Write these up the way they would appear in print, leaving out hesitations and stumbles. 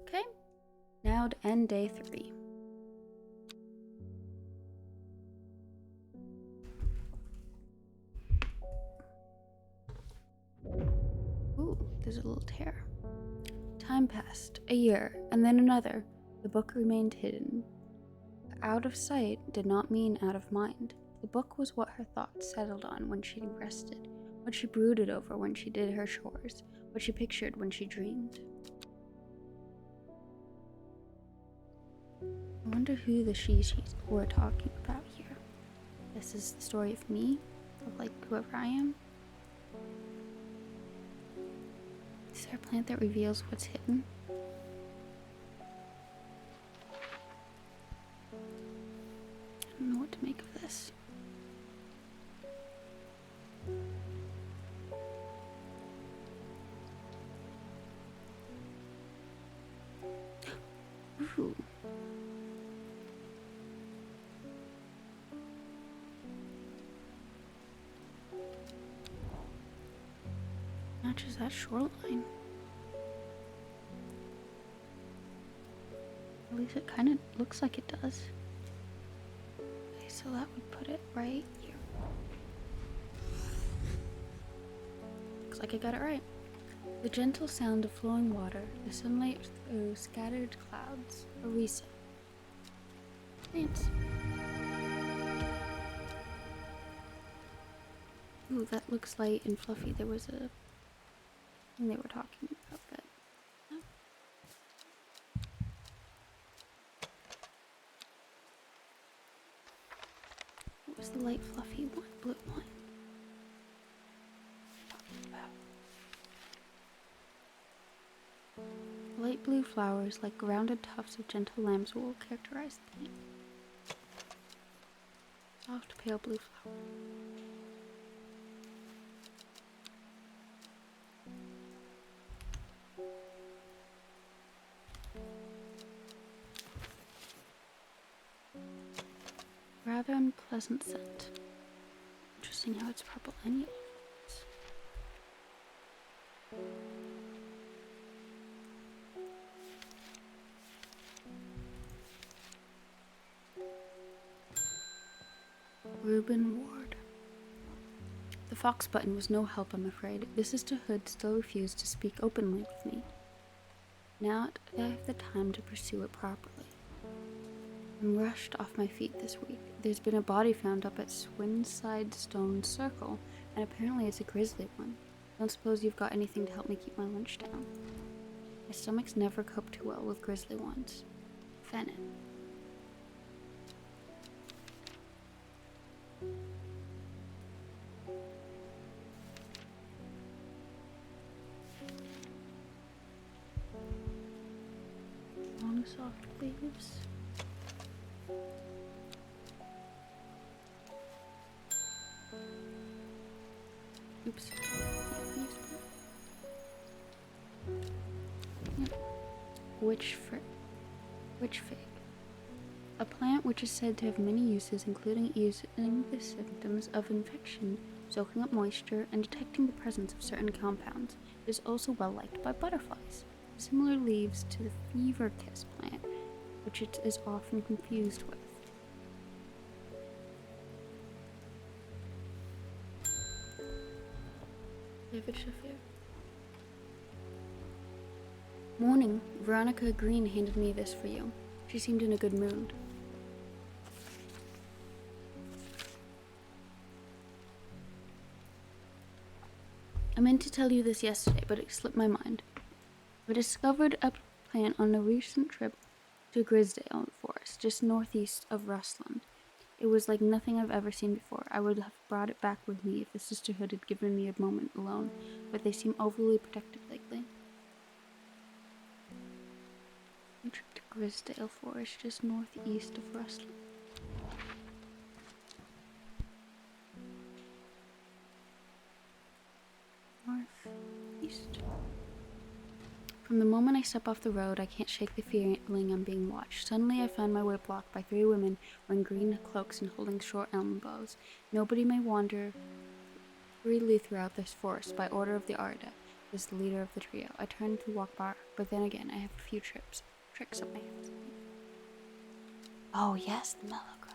Okay, now to end day 3. Ooh, there's a little tear. Time passed, a year, and then another. The book remained hidden. Out of sight did not mean out of mind. The book was what her thoughts settled on when she rested, what she brooded over when she did her chores, what she pictured when she dreamed. I wonder who the she's we're talking about here. This is the story of me, of like whoever I am. Is there a plant that reveals what's hidden? I don't know what to make of this. Ooh. Matches that shoreline. At least it kind of looks like it does. Okay, so that would put it right here. Looks like I got it right. The gentle sound of flowing water, the sunlight through scattered clouds, a reset. Thanks. Ooh, that looks light and fluffy. There was a thing they were talking about that. Oh. What was the light fluffy one? Blue one. Talking about. Light blue flowers, like rounded tufts of gentle lamb's wool, characterize the plant. Soft, pale blue flower. Rather unpleasant scent. Interesting how it's purple and yellow. Reuben Ward. The fox button was no help, I'm afraid. The sisterhood still refused to speak openly with me. Now I have the time to pursue it properly. I'm rushed off my feet this week. There's been a body found up at Swinside Stone Circle, and apparently it's a grisly one. Don't suppose you've got anything to help me keep my lunch down. My stomach's never coped too well with grisly ones. Fennin. Long soft leaves. Oops. Yep. Witch fig. A plant which is said to have many uses, including easing the symptoms of infection, soaking up moisture, and detecting the presence of certain compounds. It is also well liked by butterflies. Similar leaves to the fever kiss plant, which it is often confused with. Morning. Veronica Green handed me this for you. She seemed in a good mood. I meant to tell you this yesterday, but it slipped my mind. I discovered a plant on a recent trip to Grisdale Forest, just northeast of Rustland. It was like nothing I've ever seen before. I would have brought it back with me if the sisterhood had given me a moment alone, but they seem overly protective lately. A trip to Grisdale Forest, just northeast of Rustland. Northeast. From the moment I step off the road, I can't shake the feeling I'm being watched. Suddenly, I find my way blocked by 3 women wearing green cloaks and holding short elm bows. Nobody may wander freely throughout this forest by order of the Arda. is the leader of the trio. I turn to walk by, but then again, I have a few tricks up my hands. Oh yes, the mellow girl.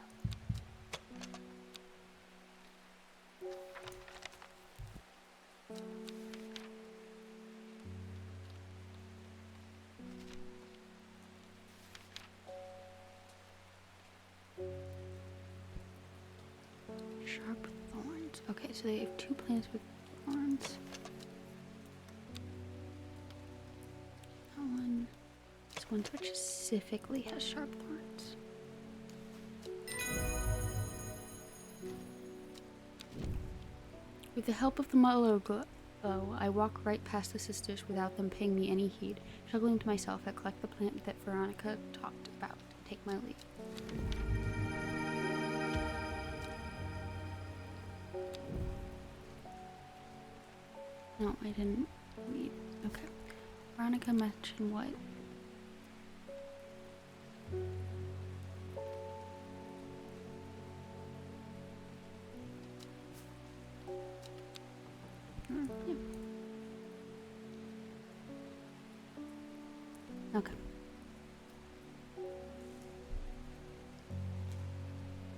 Sharp thorns. Okay, so they have 2 plants with thorns. This one specifically has sharp thorns. With the help of the mellow glow, I walk right past the sisters without them paying me any heed. Chuckling to myself, I collect the plant that Veronica talked about and take my leave. No, I didn't read. Okay. Veronica mentioned what? Yeah. Okay.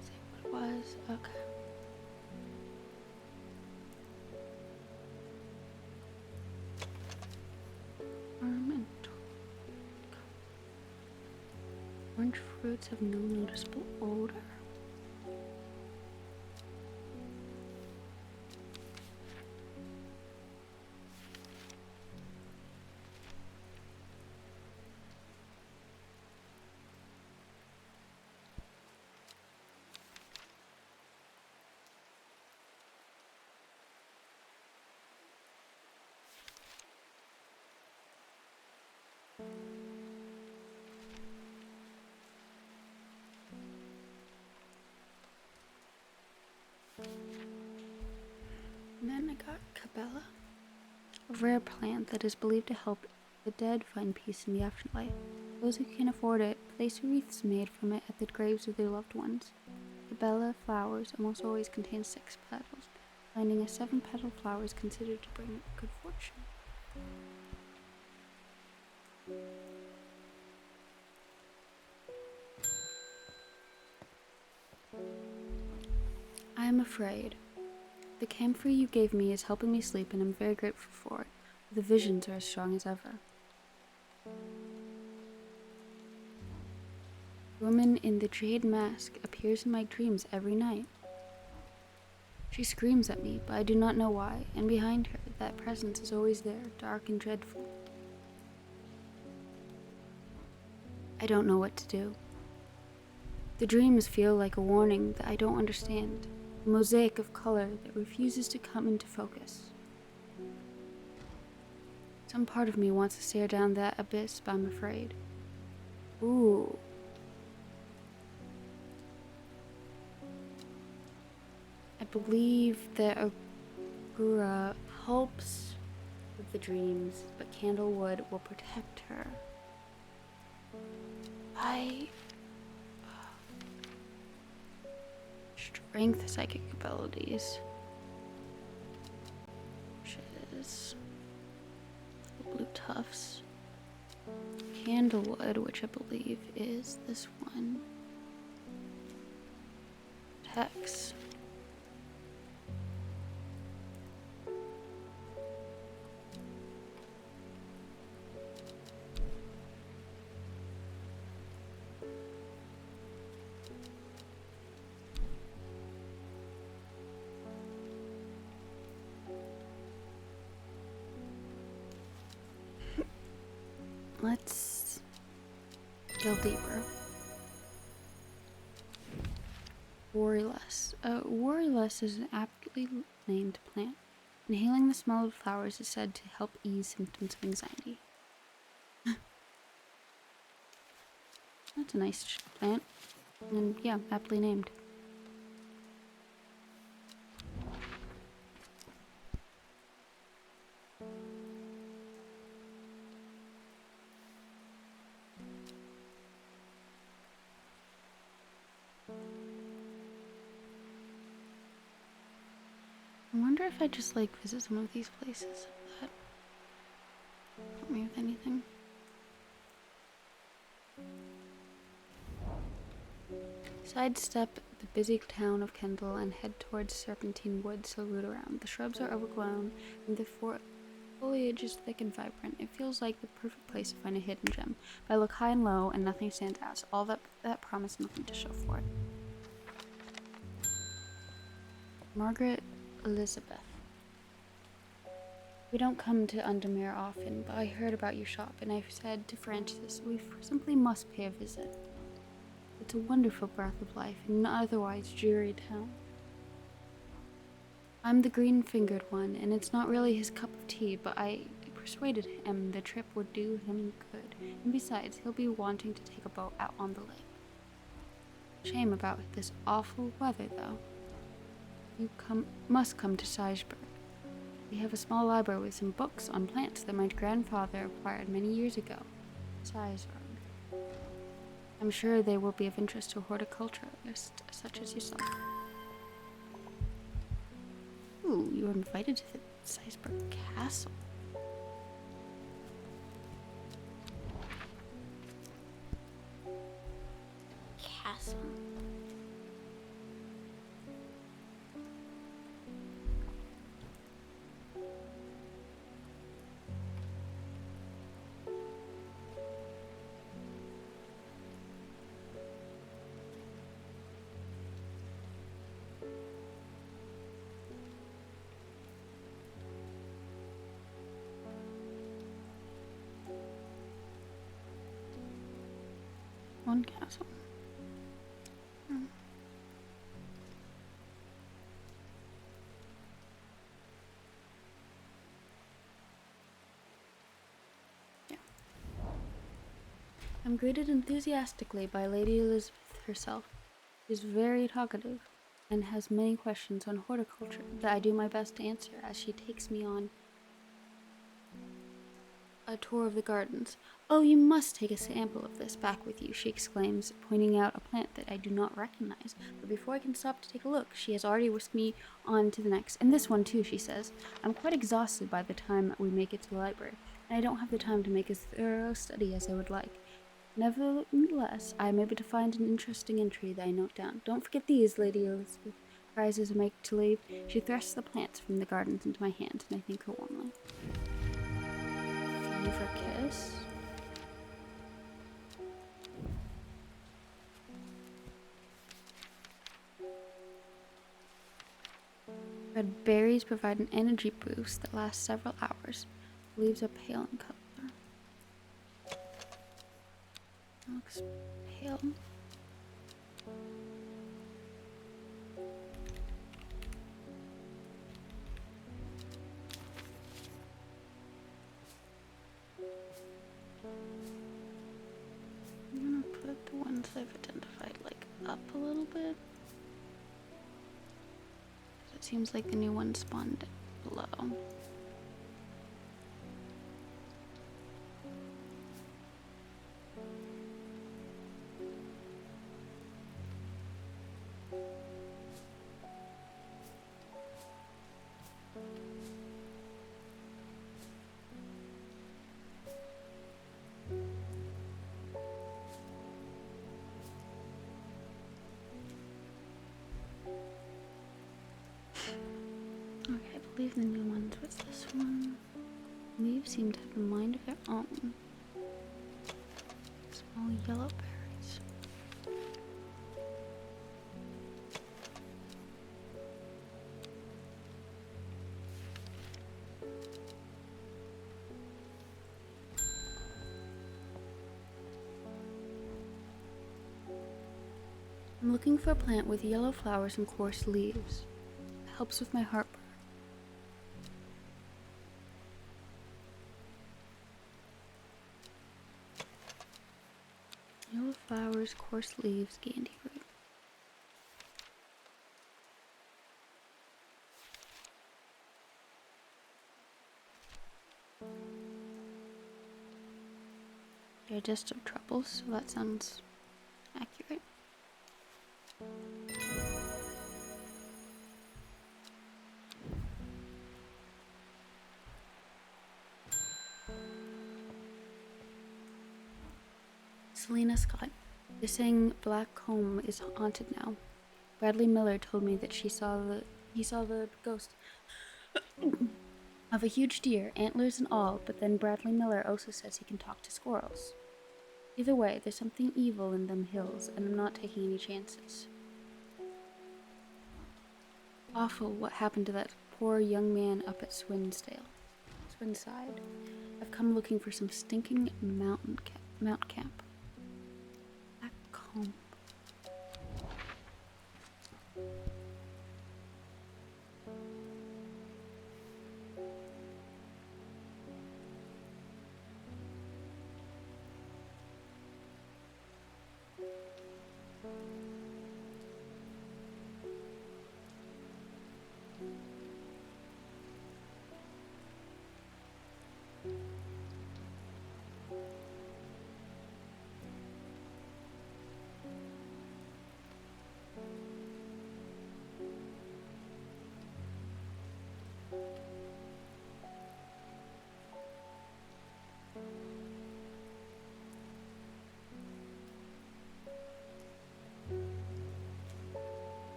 See what it was. Okay. Orange fruits have no noticeable odor. And then I got Cabela, a rare plant that is believed to help the dead find peace in the afterlife. Those who can afford it place wreaths made from it at the graves of their loved ones. Cabela flowers almost always contain 6 petals. Finding a 7-petal flower is considered to bring good fortune. I am afraid. The camphor you gave me is helping me sleep, and I'm very grateful for it. The visions are as strong as ever. The woman in the jade mask appears in my dreams every night. She screams at me, but I do not know why, and behind her, that presence is always there, dark and dreadful. I don't know what to do. The dreams feel like a warning that I don't understand, a mosaic of color that refuses to come into focus. Some part of me wants to stare down that abyss, but I'm afraid. Ooh. I believe that Agura helps with the dreams, but Candlewood will protect her. Strength psychic abilities. Which is blue tufts. Candlewood, which I believe is this one. Hex. Let's delve deeper. Worryless. Worryless is an aptly named plant. Inhaling the smell of flowers is said to help ease symptoms of anxiety. That's a nice plant. And yeah, aptly named. I wonder if I just like visit some of these places. me with anything. Sidestep the busy town of Kendall and head towards Serpentine Woods to root around. The shrubs are overgrown and the foliage is thick and vibrant. It feels like the perfect place to find a hidden gem. But I look high and low and nothing stands out. All that promise, nothing to show for it. Margaret Elizabeth. We don't come to Undermere often, but I heard about your shop and I've said to Francis, we simply must pay a visit. It's a wonderful breath of life in an otherwise dreary town. I'm the green-fingered one, and it's not really his cup of tea, but I persuaded him the trip would do him good, and besides, he'll be wanting to take a boat out on the lake. Shame about this awful weather, though. You must come to Seisberg. We have a small library with some books on plants that my grandfather acquired many years ago. Seisberg. I'm sure they will be of interest to horticulturists such as yourself. Ooh, you were invited to the Seisberg Castle. Castle. One castle. Yeah. I'm greeted enthusiastically by Lady Elizabeth herself. She's very talkative and has many questions on horticulture that I do my best to answer as she takes me on a tour of the gardens. Oh, you must take a sample of this back with you, she exclaims, pointing out a plant that I do not recognize. But before I can stop to take a look, she has already whisked me on to the next. And this one too, she says. I'm quite exhausted by the time we make it to the library, and I don't have the time to make as thorough study as I would like. Nevertheless, I am able to find an interesting entry that I note down. Don't forget these, Lady Elizabeth cries as I make to leave. She thrusts the plants from the gardens into my hand, and I thank her warmly. Fever kiss. Red berries provide an energy boost that lasts several hours. The leaves are pale in color. It looks pale. I'm gonna put the ones I've identified like up a little bit. It seems like the new one spawned below. Okay, I believe the new ones. What's this one? Leaves seem to have a mind of their own. Small yellow berries. I'm looking for a plant with yellow flowers and coarse leaves. It helps with my heartburn. Yellow flowers, coarse leaves, gandy root. Digestive troubles, so that sounds accurate. Selena Scott. They're saying Black Comb is haunted now. Bradley Miller told me that he saw the ghost of a huge deer, antlers and all, but then Bradley Miller also says he can talk to squirrels. Either way, there's something evil in them hills, and I'm not taking any chances. Awful what happened to that poor young man up at Swinside. I've come looking for some stinking mount camp. Black Comb.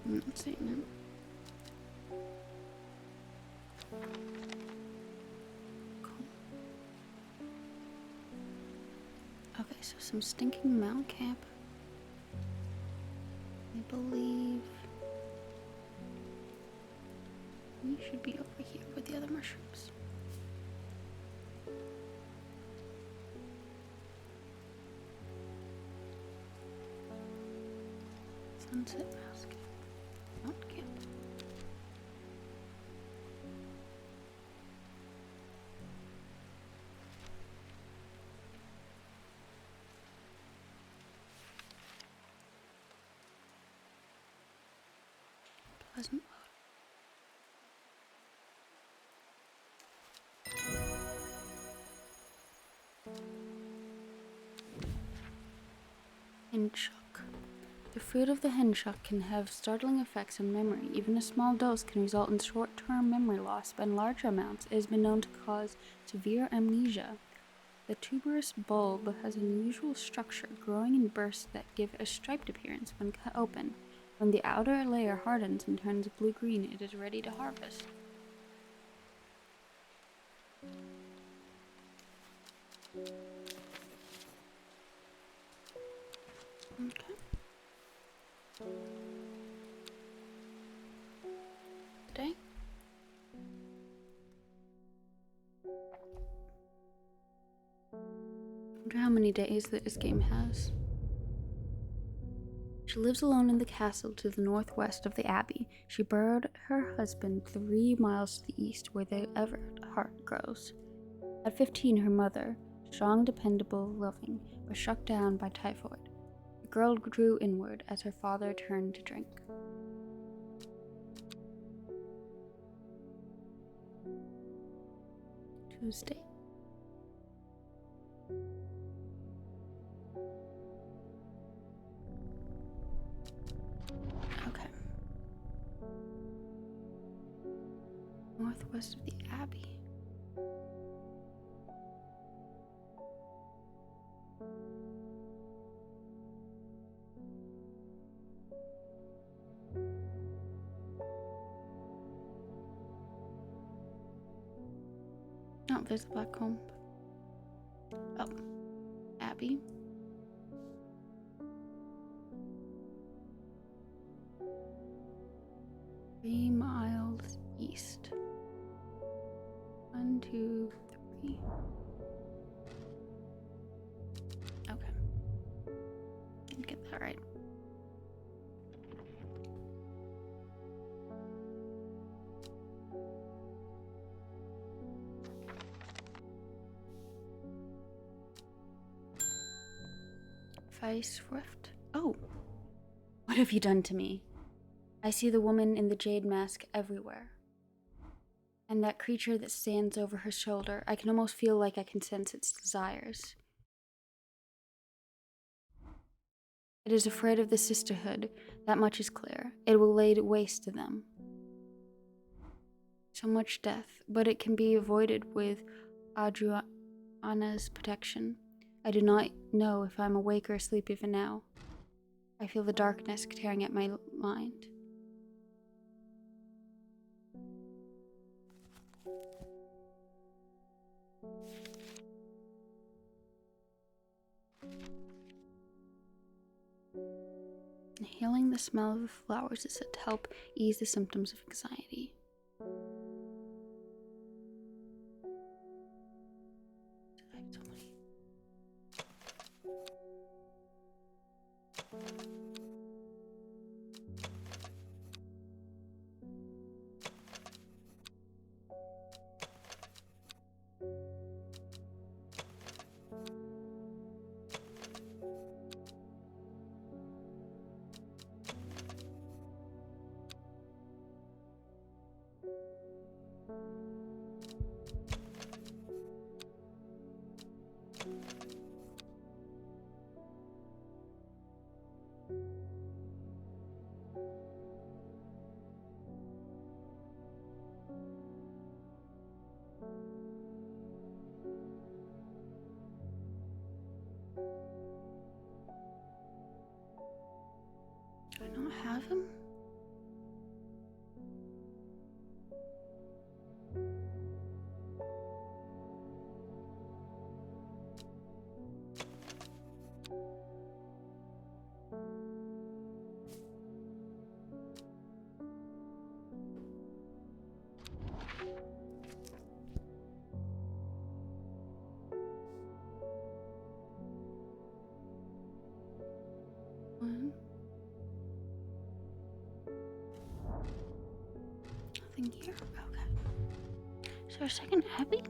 I'm not seeing it. Cool. Okay, so some stinking mount camp. I believe we should be over here with the other mushrooms. Sunset mask. Mount camp. Pleasant. Henshock. The fruit of the henshock can have startling effects on memory. Even a small dose can result in short-term memory loss, but in larger amounts it has been known to cause severe amnesia. The tuberous bulb has an unusual structure, growing in bursts that give a striped appearance when cut open. When the outer layer hardens and turns blue-green, it is ready to harvest. Okay. Today. I wonder how many days that this game has. She lives alone in the castle to the northwest of the abbey. She buried her husband 3 miles to the east, where the Everett heart grows. At 15, her mother, strong, dependable, loving, was struck down by typhoid. The girl grew inward as her father turned to drink. Tuesday. Okay. Northwest of the abbey. Oh, there's the black comb. Oh, abbey. Three miles east. 1, 2, 3. Okay. Didn't get that right. Swift. Oh, what have you done to me? I see the woman in the jade mask everywhere. And that creature that stands over her shoulder, I can almost feel like I can sense its desires. It is afraid of the sisterhood, that much is clear. It will lay waste to them. So much death, but it can be avoided with Anna's protection. I do not know if I'm awake or asleep even now. I feel the darkness tearing at my mind. Inhaling the smell of the flowers is said to help ease the symptoms of anxiety. I have so many. Do I not have him? One. Nothing here. Okay. Is there a second Abby?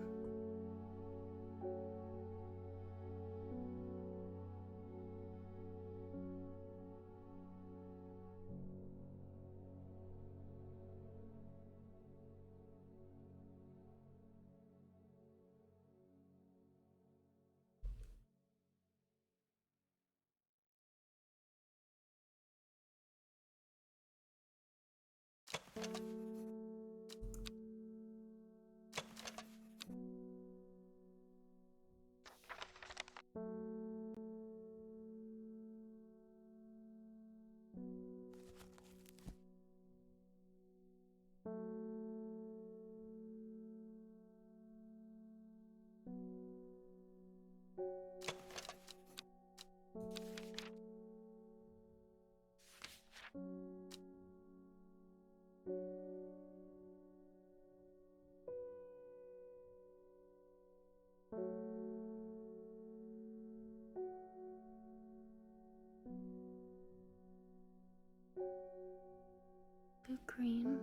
Blue green.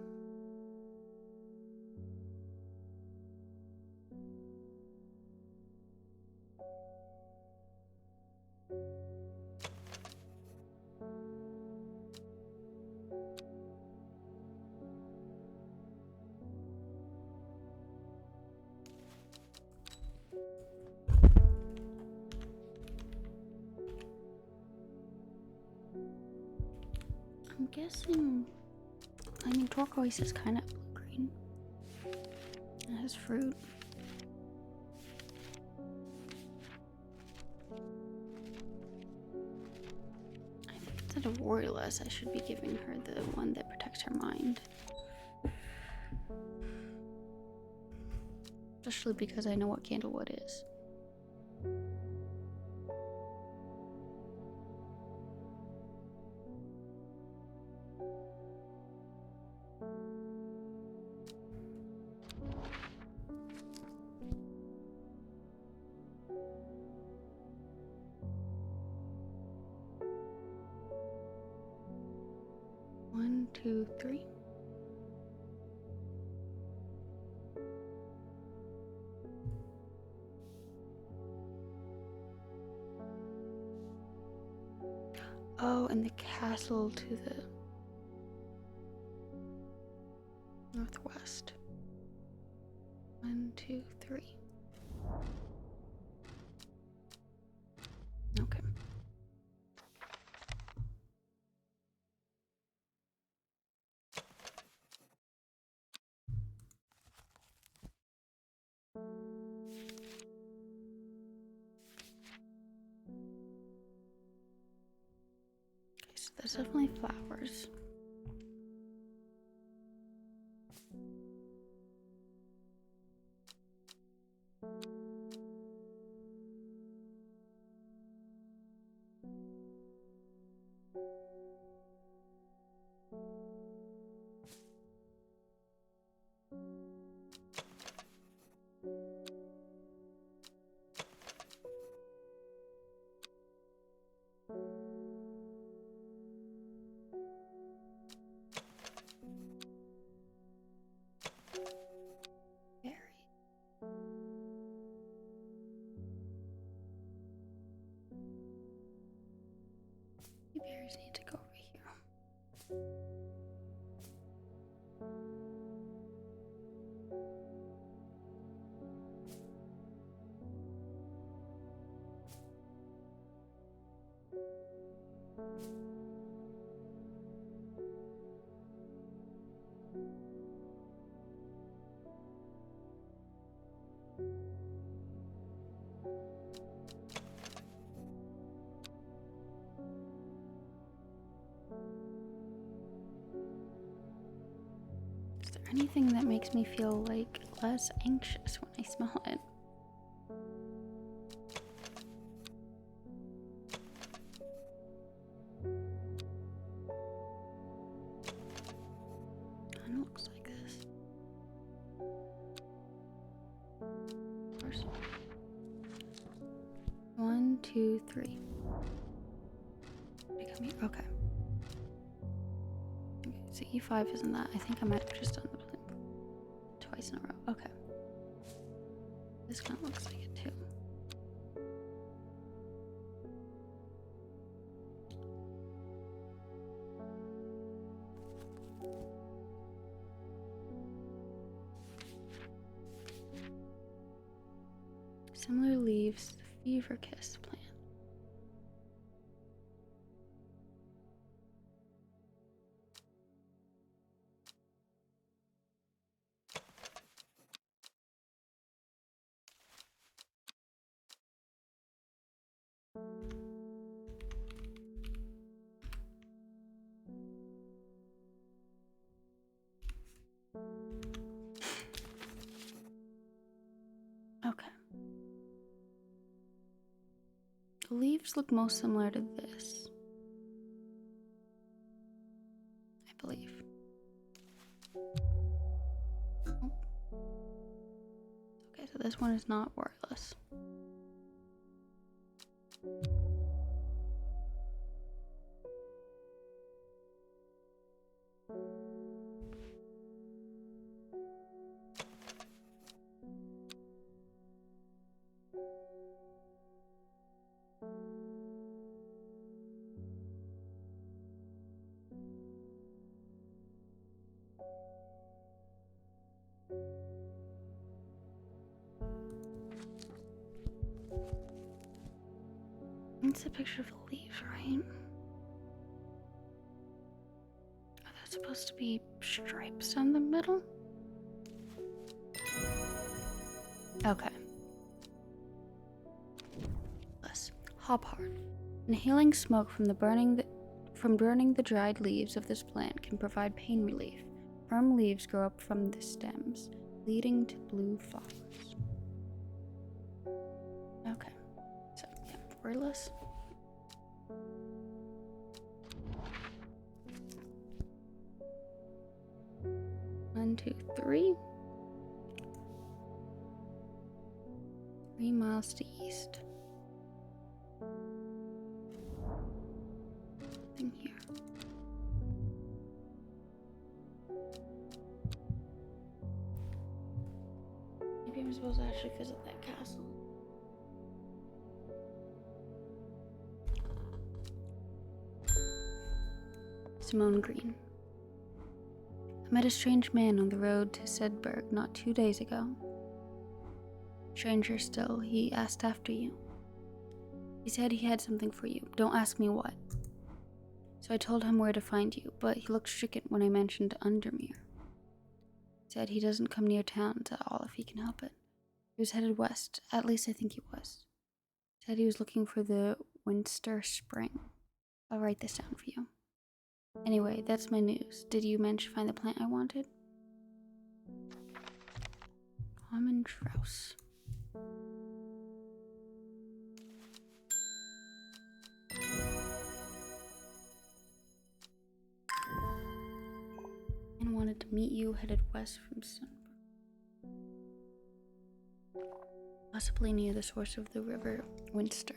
I'm guessing. I mean, turquoise is kind of blue-green. It has fruit. I think instead of warriorless, I should be giving her the one that protects her mind. Especially because I know what candlewood is. One, two, three. Oh, and the castle to the northwest. One, two, three. Okay. there's definitely flowers. Berries need to go over here. Is there anything that makes me feel like less anxious when I smell it? Kind of looks like this. First. 1, 2, 3. Okay. So E5 isn't that. I think I might have just done the blink twice in a row. Okay. This kind of looks like it too. Similar leaves, the fever kiss plant. Okay. The leaves look most similar to this, I believe. Oh. Okay, so this one is not wordless. It's a picture of the leaves, right? Are there supposed to be stripes down the middle? Okay. Less. Hop hard. Inhaling smoke from burning the dried leaves of this plant can provide pain relief. Firm leaves grow up from the stems, leading to blue flowers. Okay. So, yeah, wordless. One, 2, 3. 3 miles to east. Nothing here. Maybe I'm supposed to actually visit that castle. Simone Green. I met a strange man on the road to Sedberg not 2 days ago. Stranger still, he asked after you. He said he had something for you. Don't ask me what. So I told him where to find you, but he looked stricken when I mentioned Undermere. He said he doesn't come near towns at all if he can help it. He was headed west, at least I think he was. He said he was looking for the Winster Spring. I'll write this down for you. Anyway, that's my news. Did you manage to find the plant I wanted? Common Trouse. And wanted to meet you headed west from Sunburn. Possibly near the source of the river Winster.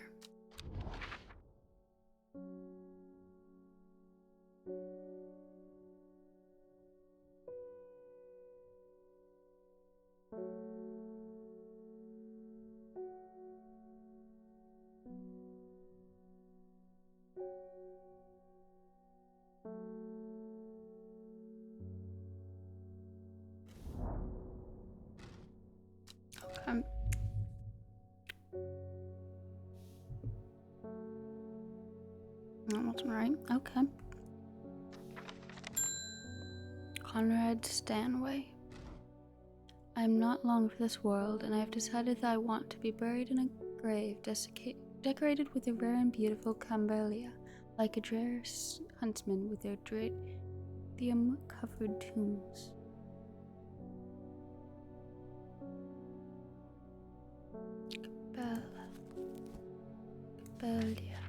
Okay. That wasn't right. Okay. Conrad Stanway. I am not long for this world, and I have decided that I want to be buried in a grave decorated with a rare and beautiful camellia, like a rare huntsman with their tritium-covered tombs. Camellia.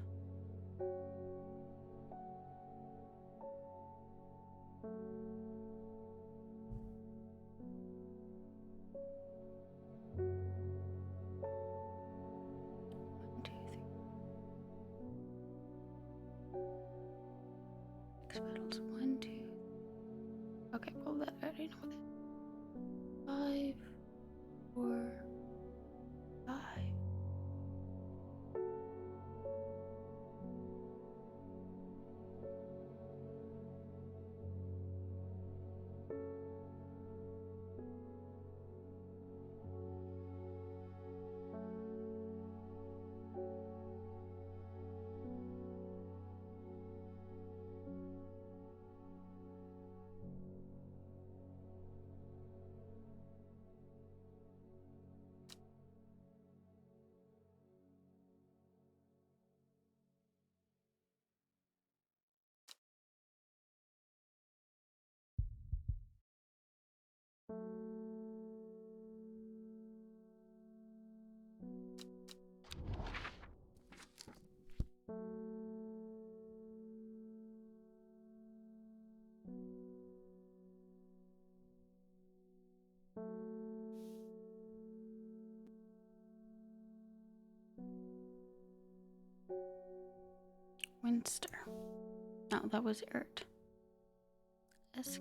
Petals. 1, 2. Okay, well, that I already know that. 5, 4, 5. Winster. No, that was Ert. Esk.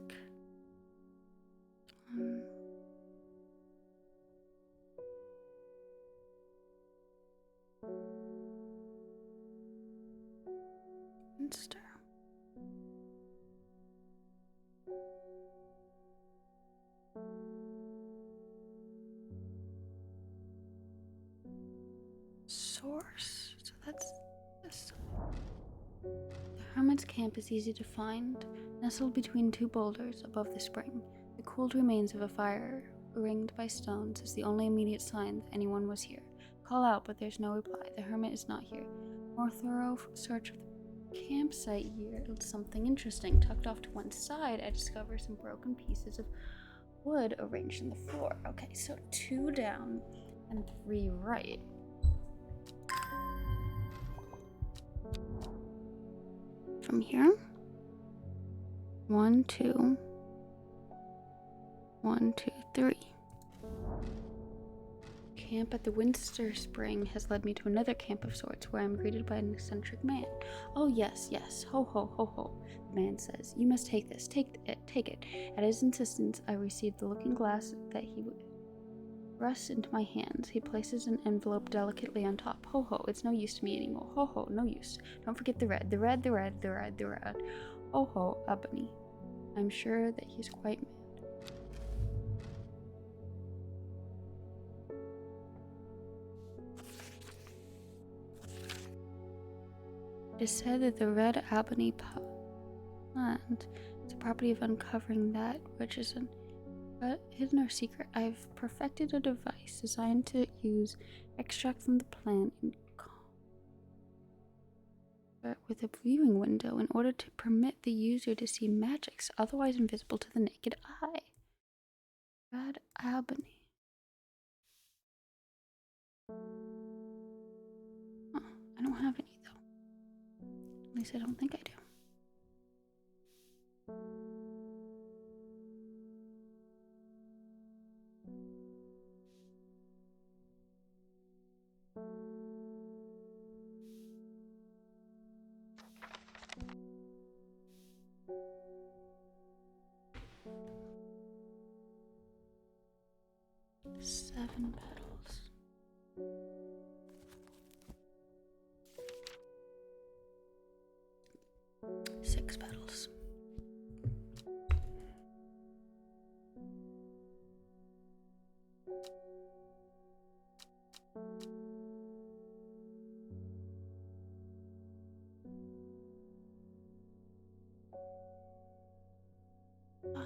Winster. Source. So that's this. The hermit's camp is easy to find, nestled between two boulders above the spring. The cooled remains of a fire, ringed by stones, is the only immediate sign that anyone was here. Call out, but there's no reply. The hermit is not here. More thorough search of the campsite yields something interesting. Tucked off to one side, I discover some broken pieces of wood arranged in the floor. Okay, so 2 down and 3 right. From here, 1, 2, 1, 2, 3. Camp at the Winster Spring has led me to another camp of sorts, where I am greeted by an eccentric man. Oh yes, yes, ho ho ho ho, the man says. You must take this, take it. At his insistence, I receive the looking glass that he thrusts into my hands. He places an envelope delicately on top. Ho ho, it's no use to me anymore. Ho ho, no use. Don't forget the red. Ho ho, Ebony. I'm sure that he's quite mad. It is said that the red ebony plant is the property of uncovering that which is hidden or secret. I've perfected a device designed to use extract from the plant in but with a viewing window in order to permit the user to see magics otherwise invisible to the naked eye. Red Albany. Oh, I don't have any though. At least I don't think I do. Seven petals. Six petals. Five.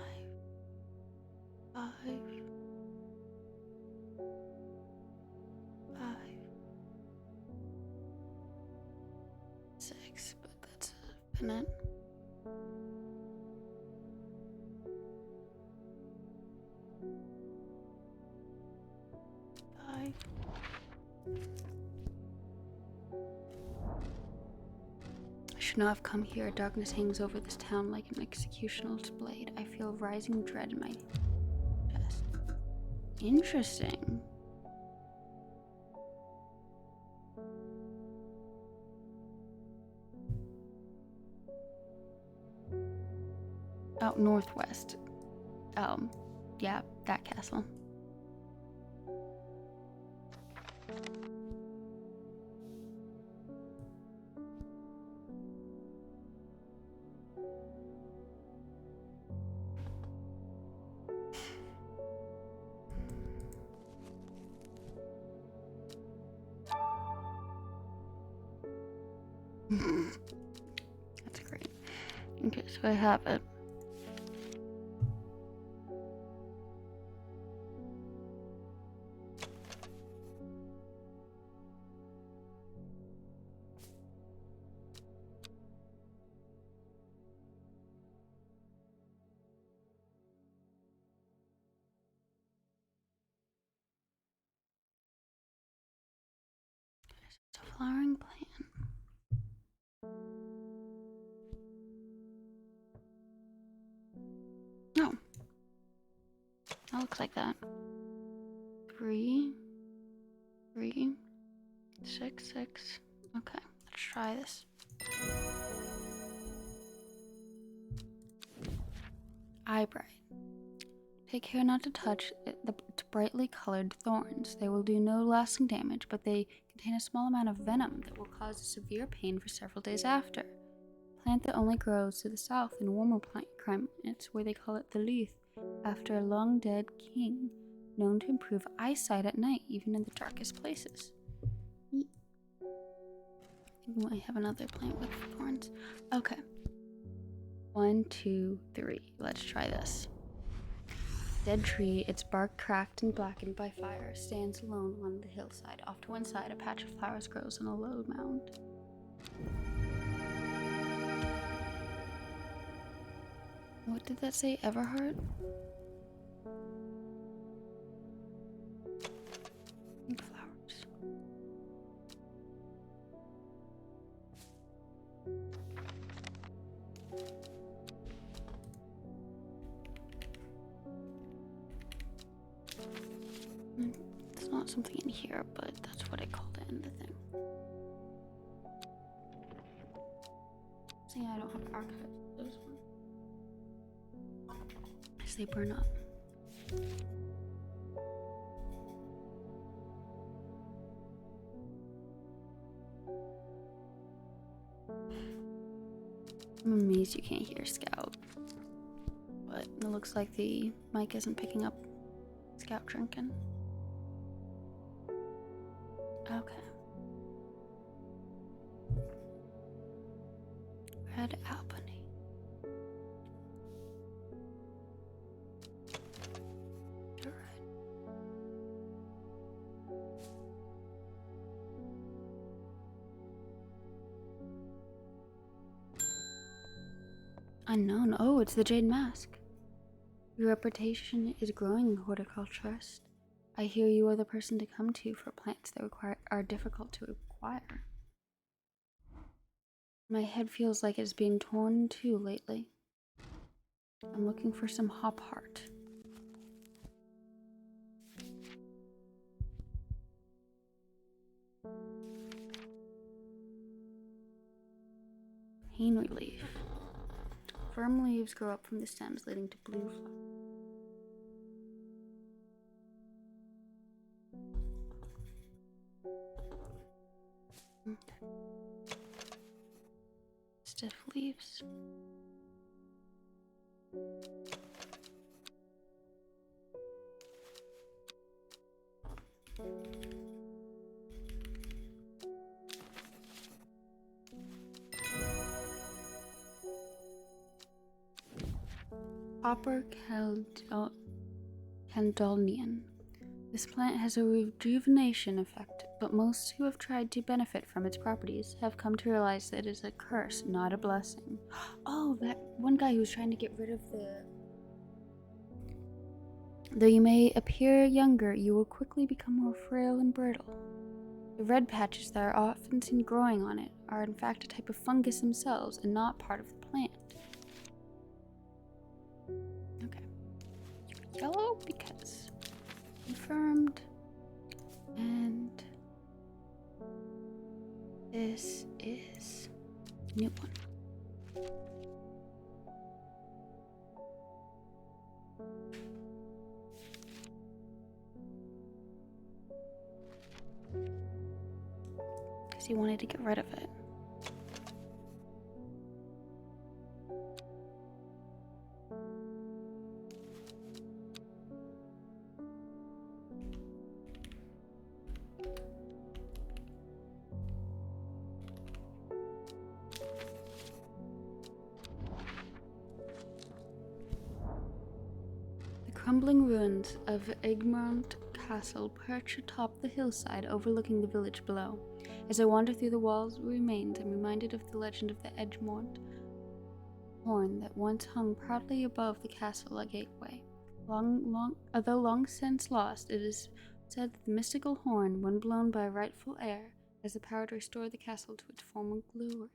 6, but that's a pennant. 5. I should not have come here. Darkness hangs over this town like an executioner's blade. I feel rising dread in my chest. Interesting. Out northwest. Yeah, that castle. That's great. Okay, so I have it. It's a flowering plant. No. That looks like that. 3, 3, 6, 6. Okay, let's try this. Eye bright. Take care not to touch the brightly colored thorns. They will do no lasting damage, but they contain a small amount of venom that will cause severe pain for several days after. Plant that only grows to the south in warmer climates, where they call it the Leith, after a long dead king, known to improve eyesight at night, even in the darkest places. I think we might have another plant with thorns. Okay. 1, 2, 3. Let's try this. Dead tree, its bark cracked and blackened by fire, stands alone on the hillside. Off to one side, a patch of flowers grows on a low mound. What did that say? Everheart? Pink flowers. It's not something in here, but that's what I called it in the thing. See, I don't have archives for those ones. As they burn up. I'm amazed you can't hear Scout. But it looks like the mic isn't picking up Scout drinking. Okay. Red Albany. You're right. unknown. Oh, it's the Jade Mask. Your reputation is growing, horticulturist. I hear you are the person to come to for plants that are difficult to acquire. My head feels like it's being torn in two lately. I'm looking for some hop heart. Pain relief. Firm leaves grow up from the stems, leading to blue flowers. Stiff leaves. Copper Candolnian. This plant has a rejuvenation effect, but most who have tried to benefit from its properties have come to realize that it is a curse, not a blessing. Oh, that one guy who was trying to get rid of the... Though you may appear younger, you will quickly become more frail and brittle. The red patches that are often seen growing on it are in fact a type of fungus themselves and not part of the plant. Okay. Yellow because confirmed. And this is a new one. Because he wanted to get rid of it. Crumbling ruins of Egmont Castle perch atop the hillside overlooking the village below. As I wander through the walls' remains, I'm reminded of the legend of the Egmont horn that once hung proudly above the castle gateway. Although long since lost, it is said that the mystical horn, when blown by a rightful heir, has the power to restore the castle to its former glory.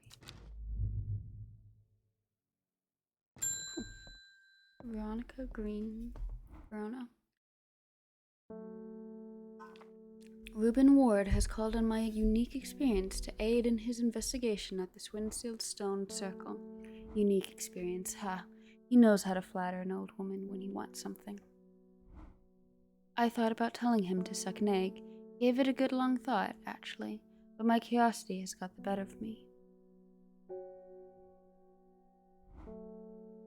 Veronica Green. Verona. Reuben Ward has called on my unique experience to aid in his investigation at the Swinfield Stone Circle. Unique experience, ha. He knows how to flatter an old woman when he wants something. I thought about telling him to suck an egg. Gave it a good long thought, actually, but my curiosity has got the better of me.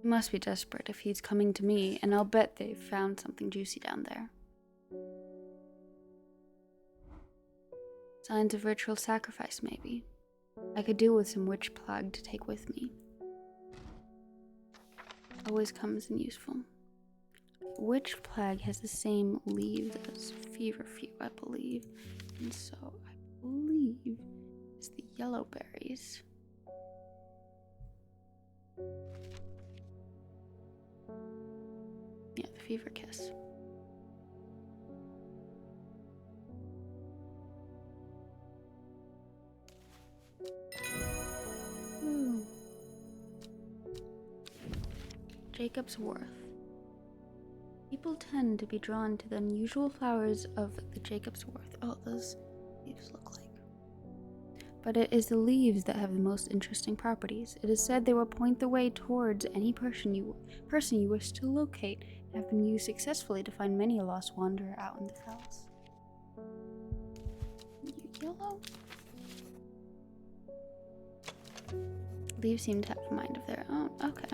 He must be desperate if he's coming to me, and I'll bet they've found something juicy down there. Signs of ritual sacrifice, maybe. I could do with some witch plague to take with me. Always comes in useful. Witch plague has the same leaves as feverfew, I believe. And so I believe it's the yellow berries. Yeah, the fever kiss. Ooh. Jacob's Worth. People tend to be drawn to the unusual flowers of the Jacob's Worth. Oh, those leaves look like. But it is the leaves that have the most interesting properties. It is said they will point the way towards any person you wish to locate, and have been used successfully to find many a lost wanderer out in the fells. Yellow? Leaves seem to have a mind of their own. Okay.